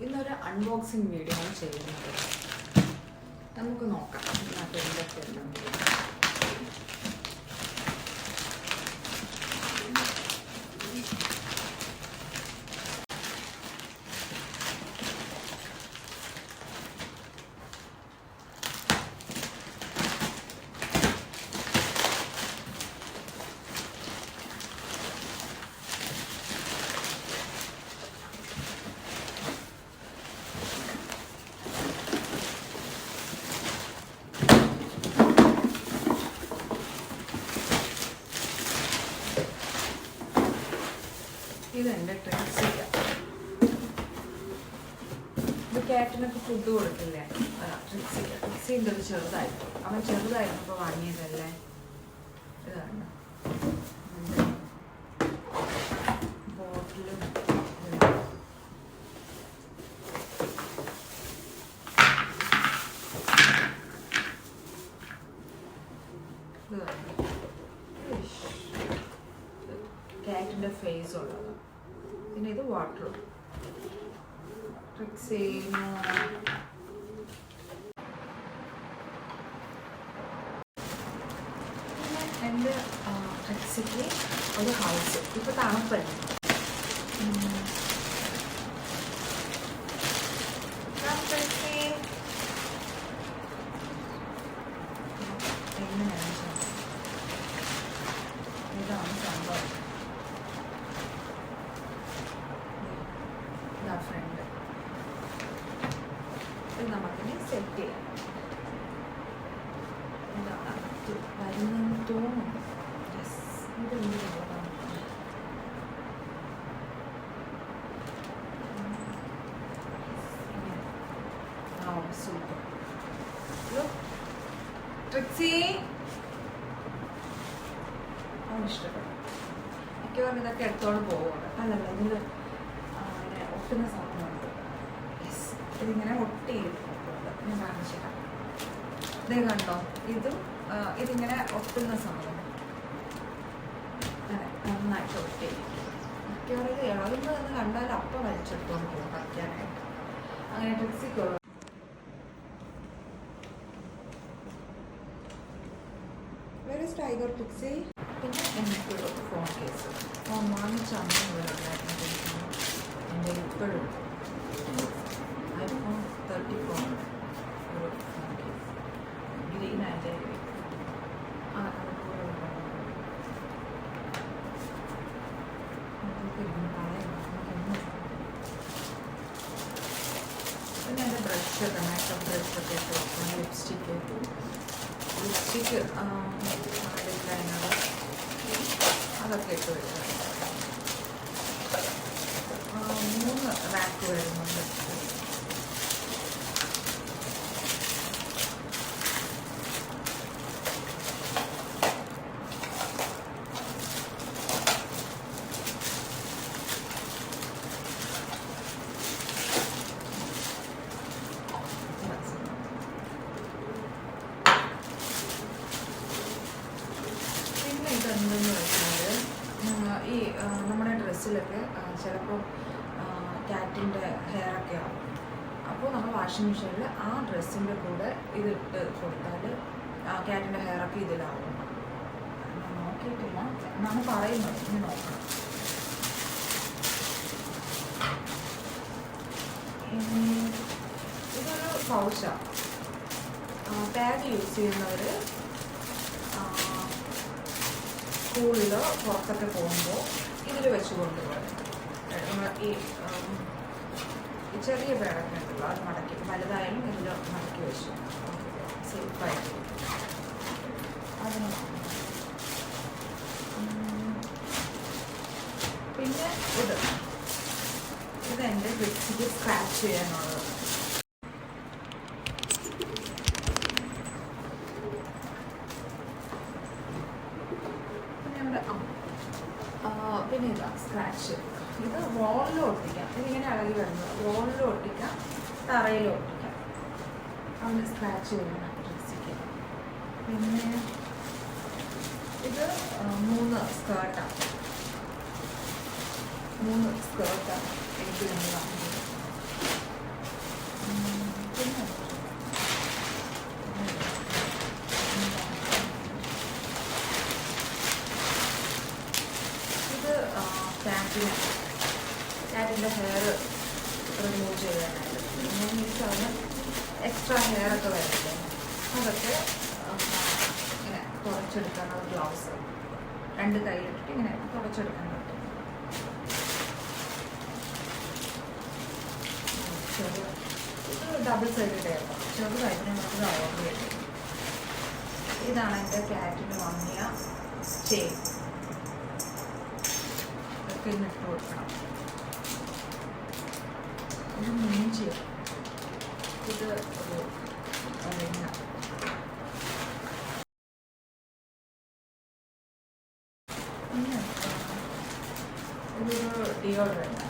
ഇന്നൊരു unboxing video ആണ് ചെയ്യുന്നത്. നമുക്ക് നോക്കാം ഇതിനകത്ത് എന്തൊക്കെയുണ്ടെന്ന്. ഇതെൻ്റെ ട്രിക്സിയ. ഇത് ക്യാറ്റിനൊക്കെ ഫുഡ് കൊടുക്കില്ലേ, ട്രിക്സിയ. ട്രിക്സിൻ്റെ ഒരു ചെറുതായിരുന്നു, അവൻ ചെറുതായിരുന്നപ്പോൾ വാങ്ങിയതല്ലേ. ഇതാണ് ബോട്ടിലും ക്യാറ്റിൻ്റെ ഫേസ് ഉള്ളത്. പിന്നെ ഇത് വാട്ടർ ട്രിക്സീനോ. പിന്നെ എൻ്റെ ട്രിക്സിക്ക് ഒരു ഹൗസ്. ഇപ്പോൾ തണുപ്പല്ലേ, എങ്ങനെയാണ് ഇതാണ് സംഭവം. ഫ്രണ്ട് ഇത് നമുക്കിനി സെറ്റ് ചെയ്യാം. ഇതാണ് വരുന്നെന്ന് തോന്നുന്നു. യെസ്, ഇത് സൂപ്പർ. ട്രിക്സി ഇഷ്ടപ്പെട്ടു. മിക്കവാറും ഇതൊക്കെ എടുത്തോണ്ട് പോവുകയാണ്. അല്ലല്ല, ഇതിൽ ഒട്ടുന്ന സാധനമുണ്ട്. യെസ്, ഇതിങ്ങനെ ഒട്ടിയിരിക്കുന്നുണ്ട്. ഞാൻ കാണിച്ചിട്ടാണ്. ഇതേ കണ്ടോ, ഇതിങ്ങനെ ഒട്ടുന്ന സാധനം നന്നായിട്ട് ഒട്ടിയിരിക്കും. മിക്കവാറും ഇത് ഇളകുന്നതെന്ന് കണ്ടാൽ അപ്പം വലിച്ചെടുത്തോണ്ട് പോകും വയ്ക്കാനായിട്ട്. അങ്ങനെ ട്രിക്സിക്ക് വെരി ടൈഗർ ട്രിക്സി. പിന്നെ എനിക്കൊരു ഫോൺ കേസ്, ഫോൺ വാങ്ങിച്ച അമ്മ ഉണ്ടായിരുന്നു. എൻ്റെ ഇപ്പോഴും iPhone 34 ഒരു ഫോൺ കേസ്, ഗ്രീൻ ആൻഡ് പിന്നെ എൻ്റെ ബ്രഷൊക്കെ, മേക്കപ്പ് ബ്രഷൊക്കെ ഇട്ട് വെക്കണം. ലിപ്സ്റ്റിക്ക് ഡിസൈനർ അതൊക്കെ ഇട്ട് വെക്കണം. 3 റാക്ക് വരുന്നുണ്ട്. പിന്നെ ഇതെന്തെന്ന് വെച്ചാൽ, ഈ നമ്മുടെ ഡ്രസ്സിലൊക്കെ ചിലപ്പോൾ ക്യാറ്റിൻ്റെ ഹെയറൊക്കെ ആവും. അപ്പോൾ നമ്മൾ വാഷിംഗ് മെഷീനിൽ ആ ഡ്രസ്സിൻ്റെ കൂടെ ഇതിട്ട് കൊടുത്താൽ ക്യാറ്റിൻ്റെ ഹെയറൊക്കെ ഇതിലാവും. ഞാൻ നോക്കിയിട്ടില്ല എന്നാണ് പറയുന്നത്. ഇനി നോക്കണം. ഇതൊരു പൗച്ചാണ്. പാഡ് യൂസ് ചെയ്യുന്നവർ സ്കൂളിലോ പുറത്തൊക്കെ പോകുമ്പോൾ ഇതിൽ വെച്ച് കൊണ്ടുപോകും. ഈ ചെറിയ പേടൊക്കെ ഉണ്ടല്ലോ, അത് മടക്കി വലുതായാലും ഇതിൽ മടക്കി വെച്ചു സേഫായിട്ട്. അതിന് പിന്നെ ഇതെൻ്റെ ലിപ്സ്റ്റിക്ക് സ്ക്രാച്ച് ചെയ്യാനുള്ളത്. പിന്നെ ഇതാ സ്ക്രാച്ച്. ഇത് വോളിലും ഒട്ടിക്കാം. ഇതിങ്ങനെ ഇളകി വരുന്നത് വോളിലും ഒട്ടിക്കാം, തറയിലും ഒട്ടിക്കാം. അങ്ങനെ സ്ക്രാച്ച് ചെയ്യണം ഡ്രസ്സിക്ക്. പിന്നെ ഇത് 3 സ്കേർട്ടാണ്. 3 സ്കേർട്ടാണ് എനിക്ക് വേണ്ടി വാങ്ങിയത്. ഹെയർ റിമൂവ് ചെയ്യാനായിട്ട്. പിന്നെ മീൻസ് അതിന് എക്സ്ട്രാ ഹെയർ ഒക്കെ വരില്ലേ, അതൊക്കെ ഇങ്ങനെ തുടച്ചെടുക്കാനുള്ള ഗ്ലൗസ് 2 കൈയിലിട്ടിട്ട് ഇങ്ങനെ തുടച്ചെടുക്കാൻ പറ്റും. ഇത് ഡബിൾ സൈഡ് ടേപ്പാണ്, ചെറുതായിട്ട് നമുക്ക് ഓർഡർ ചെയ്യും. ഇതാണ് എൻ്റെ ക്യാറ്റിന് വാങ്ങിയ ചെയിൻ. ഇതൊക്കെ ഇന്ന് ഇട്ട് കൊടുക്കണം. ഇത് മിഞ്ചി, ഇത് ഒരു റിങ്ങ. പിന്നെ ഇതൊരു ഡിയോഡ്രൻ്റ്.